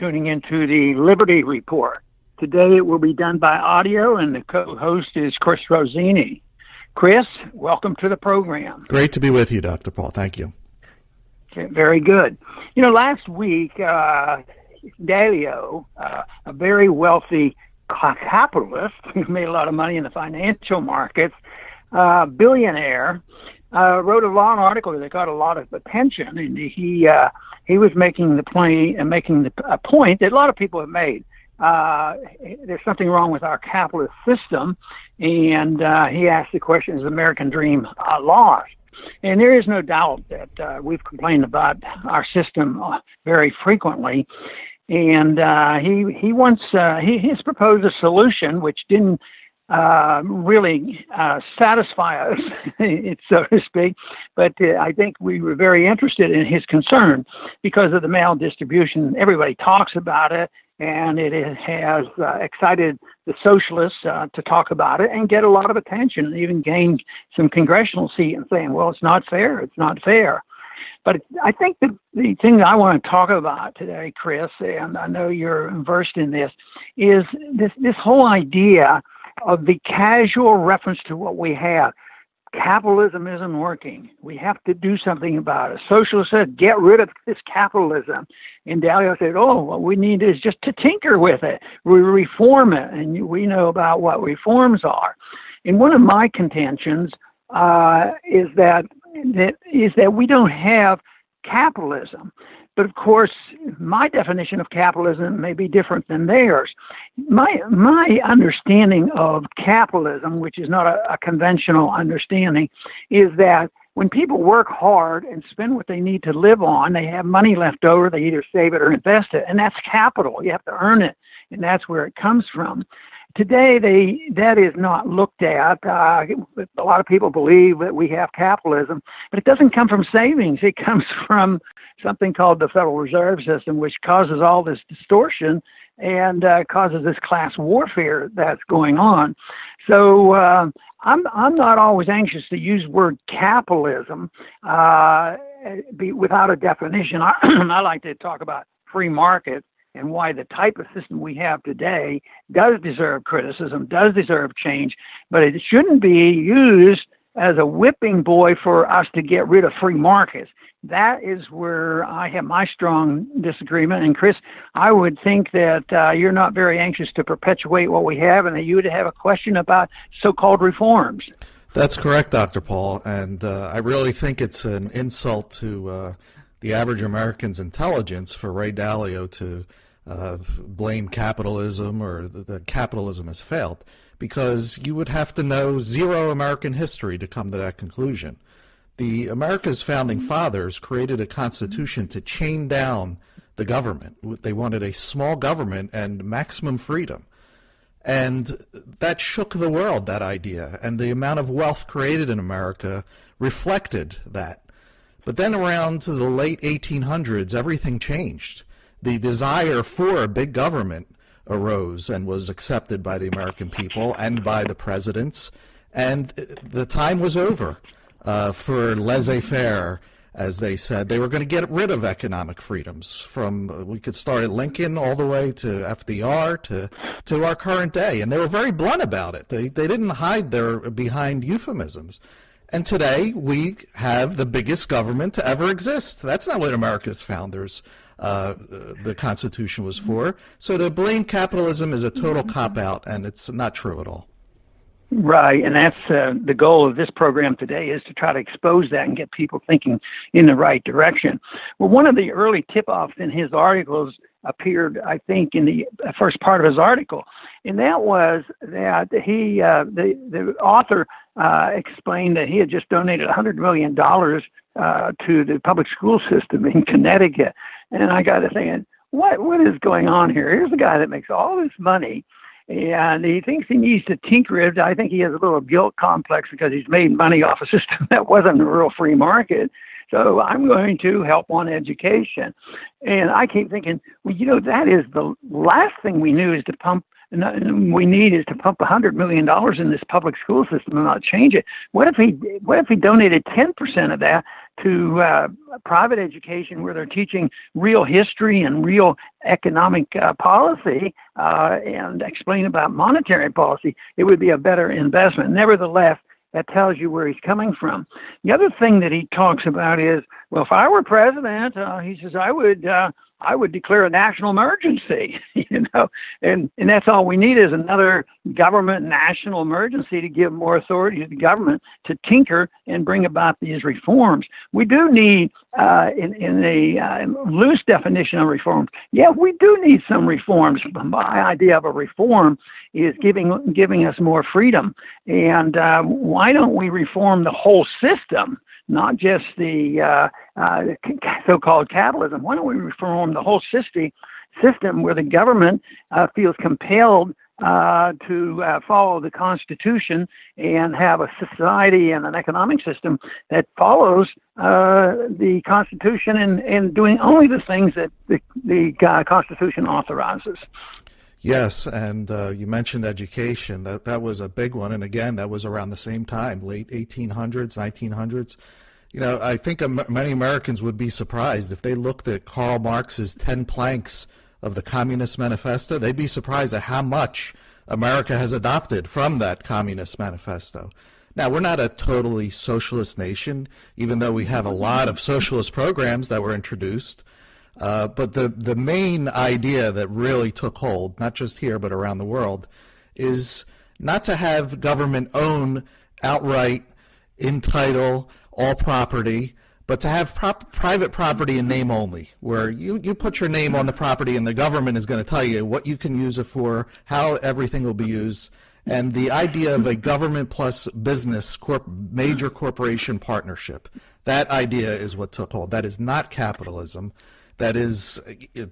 tuning into the Liberty Report. Today it will be done by audio, and the co-host is Chris Rossini. Chris, welcome to the program. Great to be with you, Dr. Paul. Thank you. Okay, very good. You know, last week, Dalio, a very wealthy capitalist who made a lot of money in the financial markets, billionaire, wrote a long article that got a lot of attention, and he was making a point that a lot of people have made. There's something wrong with our capitalist system, and he asked the question: is the American dream lost? And there is no doubt that we've complained about our system very frequently. And he has proposed a solution which didn't really satisfy us, so to speak. But I think we were very interested in his concern because of the maldistribution. Everybody talks about it, and it has excited the socialists to talk about it and get a lot of attention, and even gain some congressional seat and saying, well, it's not fair, it's not fair. But I think the thing that I want to talk about today, Chris, and I know you're versed in this, is this whole idea of the casual reference to what we have. Capitalism isn't working. We have to do something about it. Socialists said, get rid of this capitalism. And Dalio said, oh, what we need is just to tinker with it. We reform it, and we know about what reforms are. And one of my contentions is that we don't have capitalism. But of course, my definition of capitalism may be different than theirs. My understanding of capitalism, which is not a conventional understanding, is that when people work hard and spend what they need to live on, they have money left over, they either save it or invest it, and that's capital. You have to earn it, and that's where it comes from. Today, that is not looked at. A lot of people believe that we have capitalism, but it doesn't come from savings. It comes from something called the Federal Reserve System, which causes all this distortion and causes this class warfare that's going on. So I'm not always anxious to use the word capitalism without a definition. I like to talk about free market and why the type of system we have today does deserve criticism, does deserve change, but it shouldn't be used as a whipping boy for us to get rid of free markets. That is where I have my strong disagreement. And Chris, I would think that you're not very anxious to perpetuate what we have, and that you would have a question about so-called reforms. That's correct, Dr. Paul. And I really think it's an insult to the average American's intelligence for Ray Dalio to blame capitalism or that capitalism has failed, because you would have to know zero American history to come to that conclusion. The America's founding fathers created a constitution to chain down the government. They wanted a small government and maximum freedom. And that shook the world, that idea. And the amount of wealth created in America reflected that. But then around to the late 1800s, everything changed. The desire for a big government arose and was accepted by the American people and by the presidents. And the time was over for laissez-faire, as they said. They were going to get rid of economic freedoms from, we could start at Lincoln all the way to FDR to our current day. And they were very blunt about it. They didn't hide behind euphemisms. And today we have the biggest government to ever exist. That's not what America's founders, the Constitution was for. So to blame capitalism is a total cop-out, and it's not true at all. Right, and that's the goal of this program today, is to try to expose that and get people thinking in the right direction. Well, one of the early tip-offs in his articles appeared, I think, in the first part of his article, and that was that the author explained that he had just donated $100 million to the public school system in Connecticut. And I got to thinking, what is going on here? Here's a guy that makes all this money, and he thinks he needs to tinker it. I think he has a little guilt complex because he's made money off a system that wasn't a real free market. So I'm going to help on education. And I keep thinking, well, that is the last thing we need is to pump $100 million in this public school system and not change it. What if he donated 10% of that to private education where they're teaching real history and real economic policy and explain about monetary policy, it would be a better investment. Nevertheless, that tells you where he's coming from. The other thing that he talks about is, well, if I were president, he says, I would declare a national emergency, and that's all we need is another government national emergency to give more authority to the government to tinker and bring about these reforms. We do need, in a loose definition of reforms, we do need some reforms. My idea of a reform is giving us more freedom. And why don't we reform the whole system? Not just the so-called capitalism. Why don't we reform the whole system where the government feels compelled to follow the Constitution and have a society and an economic system that follows the Constitution and doing only the things that the Constitution authorizes. Yes, and you mentioned education. That was a big one, and again, that was around the same time, late 1800s, 1900s. I think many Americans would be surprised if they looked at Karl Marx's 10 planks of the Communist Manifesto. They'd be surprised at how much America has adopted from that Communist Manifesto. Now, we're not a totally socialist nation, even though we have a lot of socialist programs that were introduced. But the main idea that really took hold, not just here but around the world, is not to have government own outright, entitle all property, but to have private property in name only, where you put your name on the property and the government is going to tell you what you can use it for, how everything will be used. And the idea of a government plus business major corporation partnership, that idea is what took hold. That is not capitalism. That is,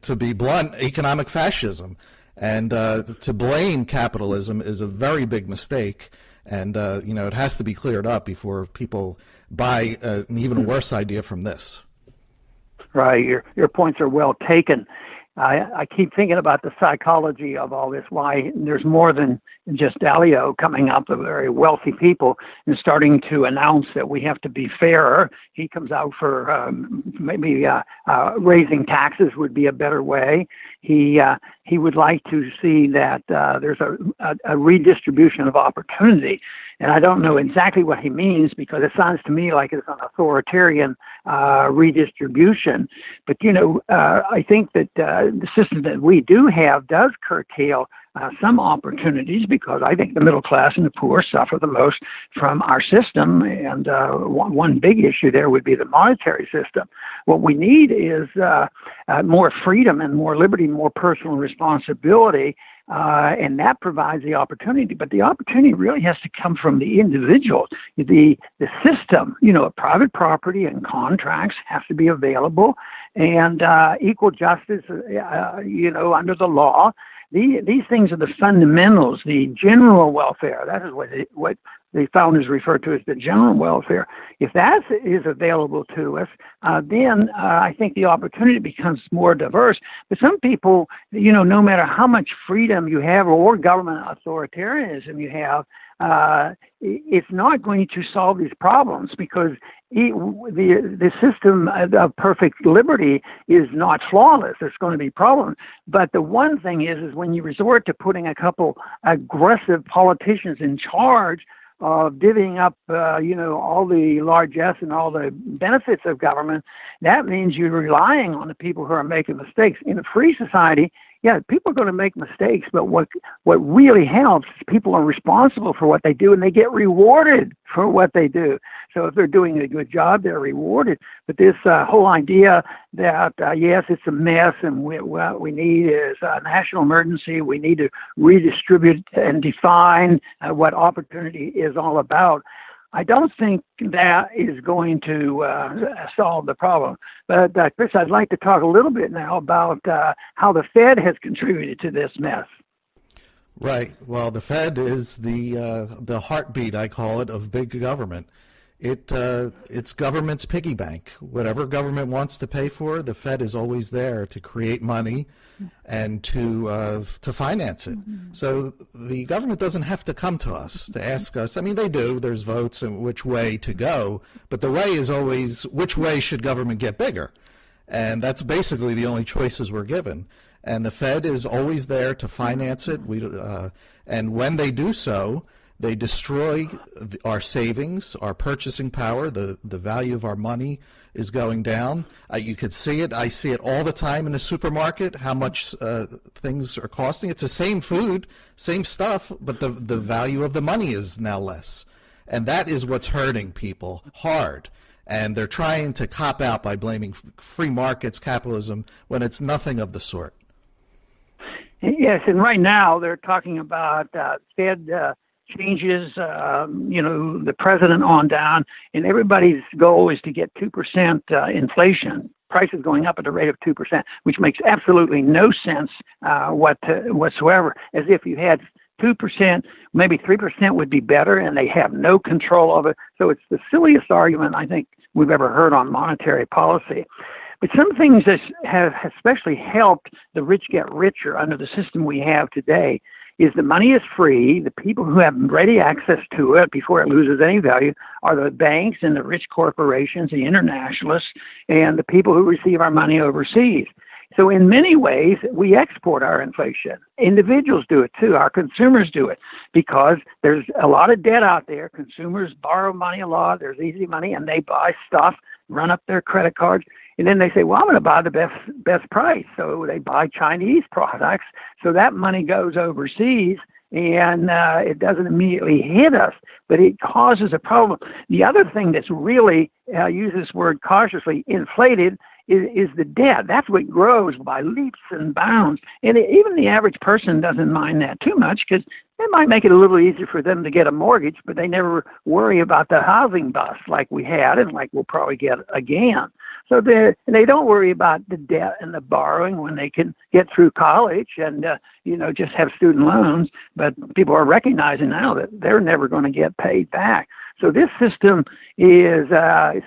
to be blunt, economic fascism. And to blame capitalism is a very big mistake. And, it has to be cleared up before people buy an even worse idea from this. Right. Your points are well taken. I keep thinking about the psychology of all this, why there's more than just Dalio coming up with very wealthy people and starting to announce that we have to be fairer. He comes out for maybe raising taxes would be a better way. He would like to see that there's a redistribution of opportunity. And I don't know exactly what he means because it sounds to me like it's an authoritarian redistribution. But, I think that the system that we do have does curtail some opportunities because I think the middle class and the poor suffer the most from our system. And one big issue there would be the monetary system. What we need is more freedom and more liberty, more personal responsibility. And that provides the opportunity, but the opportunity really has to come from the individual. The system, private property and contracts have to be available, and equal justice, under the law. These things are the fundamentals, the general welfare. That is what the founders refer to as the general welfare. If that is available to us, then I think the opportunity becomes more diverse. But some people, no matter how much freedom you have or government authoritarianism you have, it's not going to solve these problems because the system of perfect liberty is not flawless. There's going to be problems. But the one thing is when you resort to putting a couple aggressive politicians in charge of divvying up, all the largesse and all the benefits of government, that means you're relying on the people who are making mistakes. In a free society, people are going to make mistakes, but what really helps is people are responsible for what they do and they get rewarded for what they do. So if they're doing a good job, they're rewarded. But this whole idea that, yes, it's a mess and what we need is a national emergency, we need to redistribute and define what opportunity is all about, I don't think that is going to solve the problem. But, Chris, I'd like to talk a little bit now about how the Fed has contributed to this mess. Right. Well, the Fed is the heartbeat, I call it, of big government. It's government's piggy bank. Whatever government wants to pay for, the Fed is always there to create money and to finance it. So the government doesn't have to come to us to ask us. I mean, they do. There's votes and which way to go, but the way is always which way should government get bigger, and that's basically the only choices we're given. And the Fed is always there to finance it. And when they do so, they destroy our savings, our purchasing power. The value of our money is going down. You could see it. I see it all the time in the supermarket, how much things are costing. It's the same food, same stuff, but the value of the money is now less. And that is what's hurting people hard. And they're trying to cop out by blaming free markets, capitalism, when it's nothing of the sort. Yes, and right now they're talking about Fed changes, the president on down, and everybody's goal is to get 2% inflation, prices going up at a rate of 2%, which makes absolutely no sense whatsoever, as if you had 2%, maybe 3% would be better, and they have no control of it. So it's the silliest argument I think we've ever heard on monetary policy. But some things that have especially helped the rich get richer under the system we have today is the money is free. The people who have ready access to it before it loses any value are the banks and the rich corporations, the internationalists, and the people who receive our money overseas. So in many ways, we export our inflation. Individuals do it too. Our consumers do it because there's a lot of debt out there. Consumers borrow money a lot. There's easy money, and they buy stuff, run up their credit cards. And then they say, well, I'm going to buy the best price. So they buy Chinese products. So that money goes overseas, and it doesn't immediately hit us, but it causes a problem. The other thing that's really, use this word cautiously, inflated is the debt. That's what grows by leaps and bounds. And even the average person doesn't mind that too much because it might make it a little easier for them to get a mortgage, but they never worry about the housing bust like we had and like we'll probably get again. So they don't worry about the debt and the borrowing when they can get through college and, just have student loans. But people are recognizing now that they're never going to get paid back. So this system is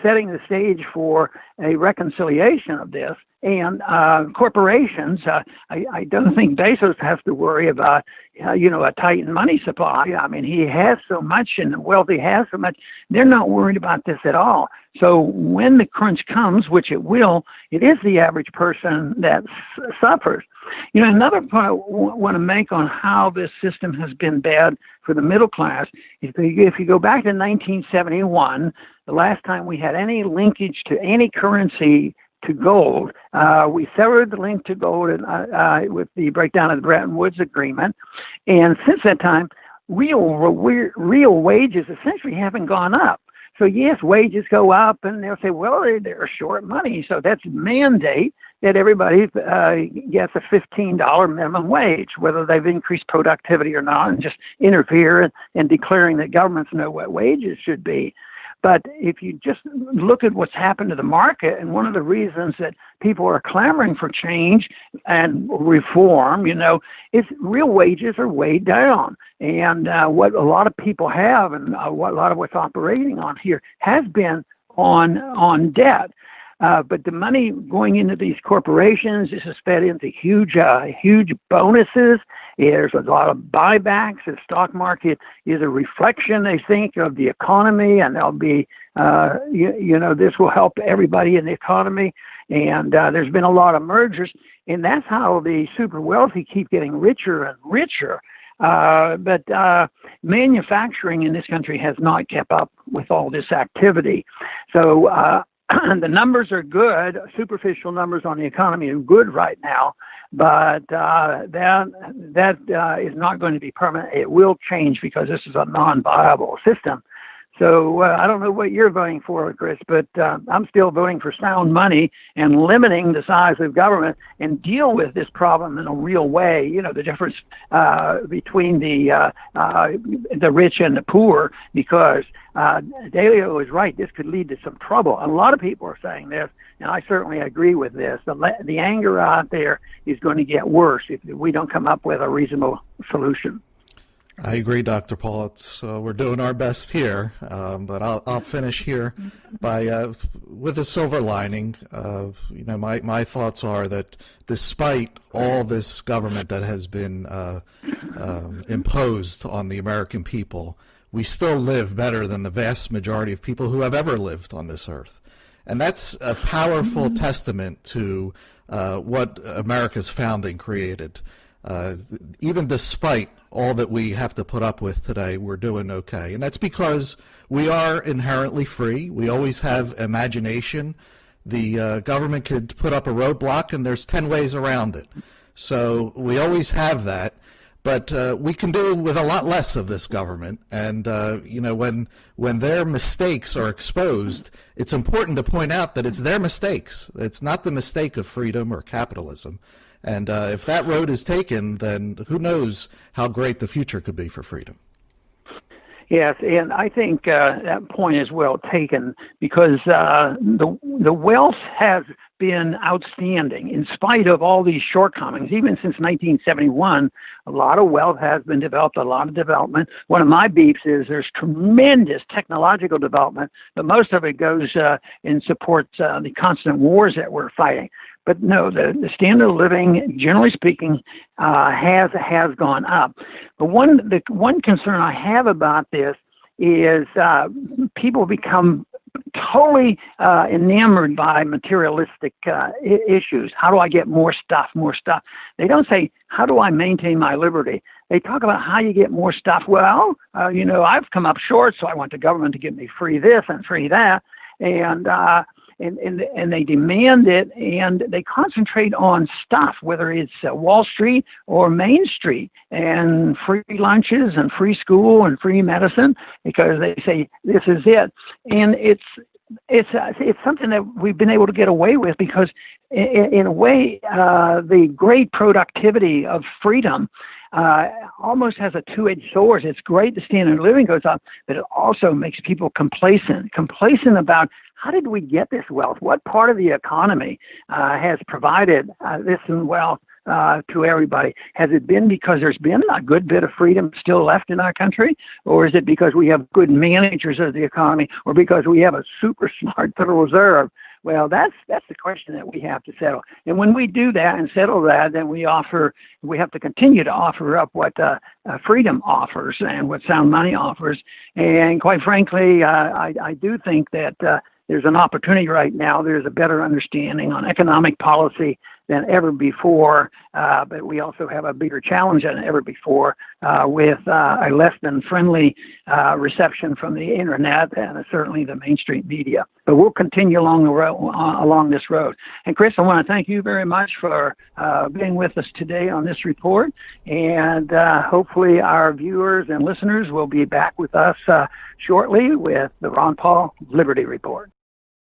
setting the stage for a reconciliation of this. And corporations, I don't think Bezos has to worry about, a tightened money supply. I mean, he has so much and the wealthy has so much. They're not worried about this at all. So when the crunch comes, which it will, it is the average person that suffers. Another point I want to make on how this system has been bad for the middle class is if you go back to 1971, the last time we had any linkage to any currency to gold, we severed the link to gold with the breakdown of the Bretton Woods Agreement. And since that time, real wages essentially haven't gone up. So yes, wages go up, and they'll say, well, they're short money. So that's mandate that everybody gets a $15 minimum wage, whether they've increased productivity or not, and just interfere and declaring that governments know what wages should be. But if you just look at what's happened to the market, and one of the reasons that people are clamoring for change and reform, is real wages are way down. And what a lot of people have and what a lot of what's operating on here has been on debt. But the money going into these corporations is fed into huge bonuses. There's a lot of buybacks. The stock market is a reflection, they think, of the economy, and there'll be, this will help everybody in the economy. And there's been a lot of mergers, and that's how the super wealthy keep getting richer and richer. But manufacturing in this country has not kept up with all this activity. So the numbers are good. Superficial numbers on the economy are good right now, but that is not going to be permanent. It will change because this is a non-viable system. So I don't know what you're voting for, Chris, but I'm still voting for sound money and limiting the size of government and deal with this problem in a real way. The difference between the rich and the poor, because Dalio is right. This could lead to some trouble. A lot of people are saying this, and I certainly agree with this. The anger out there is going to get worse if we don't come up with a reasonable solution. I agree, Dr. Paul. We're doing our best here, but I'll finish here by with a silver lining. My thoughts are that despite all this government that has been imposed on the American people, we still live better than the vast majority of people who have ever lived on this earth. And that's a powerful testament to what America's founding created. Even despite all that we have to put up with today, we're doing okay. And that's because we are inherently free. We always have imagination. The government could put up a roadblock and there's 10 ways around it. So we always have that. But we can do with a lot less of this government. And, when their mistakes are exposed, it's important to point out that it's their mistakes. It's not the mistake of freedom or capitalism. And if that road is taken, then who knows how great the future could be for freedom. Yes, and I think that point is well taken, because the wealth has been outstanding in spite of all these shortcomings. Even since 1971, a lot of wealth has been developed, a lot of development. One of my beefs is there's tremendous technological development, but most of it goes in support the constant wars that we're fighting. But no, the standard of living, generally speaking, has gone up. But the one concern I have about this is people become totally enamored by materialistic issues. How do I get more stuff, more stuff? They don't say, how do I maintain my liberty? They talk about how you get more stuff. Well, I've come up short, so I want the government to give me free this and free that. And they demand it, and they concentrate on stuff, whether it's Wall Street or Main Street, and free lunches and free school and free medicine, because they say this is it. And it's something that we've been able to get away with, because in a way, the great productivity of freedom almost has a two-edged sword. It's great the standard of living goes up, but it also makes people complacent about how did we get this wealth? What part of the economy has provided this wealth to everybody? Has it been because there's been a good bit of freedom still left in our country? Or is it because we have good managers of the economy, or because we have a super smart Federal Reserve? Well, that's the question that we have to settle. And when we do that and settle that, then we have to continue to offer up what freedom offers and what sound money offers. And quite frankly, I do think that there's an opportunity right now. There's a better understanding on economic policy than ever before, but we also have a bigger challenge than ever before with a less than friendly reception from the internet and certainly the mainstream media. But we'll continue along this road. And Chris, I want to thank you very much for being with us today on this report, and hopefully our viewers and listeners will be back with us shortly with the Ron Paul Liberty Report.